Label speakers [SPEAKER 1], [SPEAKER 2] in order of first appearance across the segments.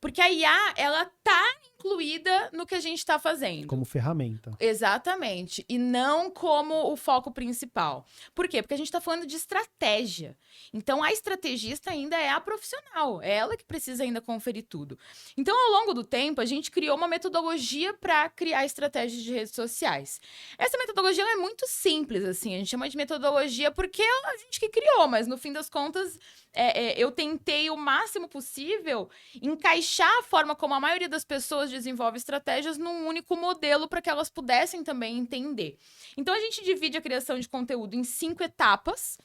[SPEAKER 1] Porque a IA, ela tá incluída no que a gente está fazendo.
[SPEAKER 2] Como ferramenta.
[SPEAKER 1] Exatamente. E não como o foco principal. Por quê? Porque a gente está falando de estratégia. Então, a estrategista ainda é a profissional. É ela que precisa ainda conferir tudo. Então, ao longo do tempo, a gente criou uma metodologia para criar estratégias de redes sociais. Essa metodologia ela é muito simples, assim. A gente chama de metodologia porque é a gente que criou, mas no fim das contas, eu tentei o máximo possível encaixar a forma como a maioria das pessoas desenvolve estratégias num único modelo para que elas pudessem também entender. Então, a gente divide a criação de conteúdo em 5 etapas.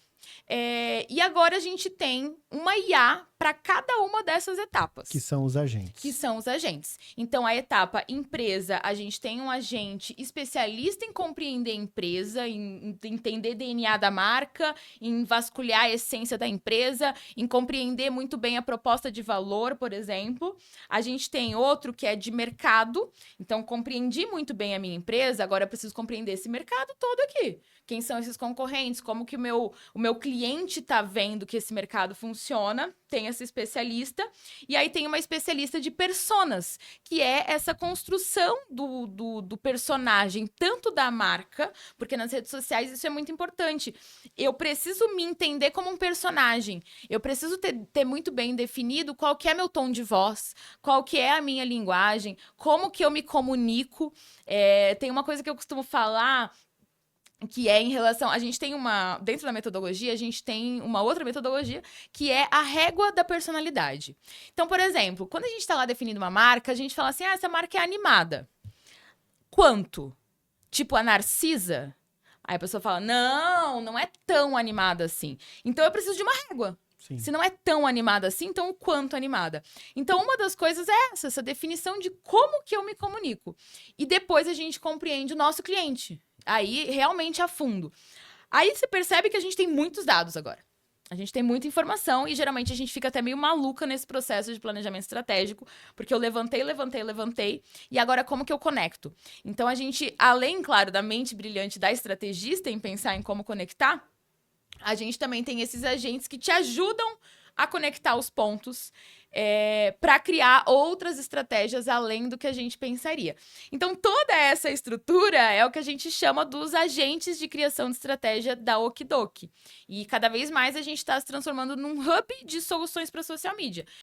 [SPEAKER 1] E agora a gente tem uma IA para cada uma dessas etapas.
[SPEAKER 2] Que são os agentes.
[SPEAKER 1] Que são os agentes. Então, a etapa empresa, a gente tem um agente especialista em compreender a empresa, em entender DNA da marca, em vasculhar a essência da empresa, em compreender muito bem a proposta de valor, por exemplo. A gente tem outro que é de mercado. Então, compreendi muito bem a minha empresa, agora eu preciso compreender esse mercado todo aqui. Quem são esses concorrentes? Como que o meu cliente está vendo que esse mercado funciona? Tem essa especialista. E aí tem uma especialista de personas, que é essa construção do personagem, tanto da marca, porque nas redes sociais isso é muito importante. Eu preciso me entender como um personagem. Eu preciso ter muito bem definido qual que é meu tom de voz, qual que é a minha linguagem, como que eu me comunico. Tem uma coisa que eu costumo falar que é em relação... A gente tem dentro da metodologia, a gente tem uma outra metodologia, que é a régua da personalidade. Então, por exemplo, quando a gente está lá definindo uma marca, a gente fala assim, essa marca é animada. Quanto? Tipo a Narcisa? Aí a pessoa fala, não é tão animada assim. Então, eu preciso de uma régua.
[SPEAKER 2] Sim.
[SPEAKER 1] Se não é tão animada assim, então o quanto animada? Então, uma das coisas é essa definição de como que eu me comunico. E depois a gente compreende o nosso cliente. Aí, realmente a fundo. Aí você percebe que a gente tem muitos dados agora. A gente tem muita informação e geralmente a gente fica até meio maluca nesse processo de planejamento estratégico, porque eu levantei, e agora como que eu conecto? Então a gente, além, claro, da mente brilhante da estrategista em pensar em como conectar, a gente também tem esses agentes que te ajudam a conectar os pontos para criar outras estratégias além do que a gente pensaria. Então, toda essa estrutura é o que a gente chama dos agentes de criação de estratégia da Okidoki. E cada vez mais a gente está se transformando num hub de soluções para social media.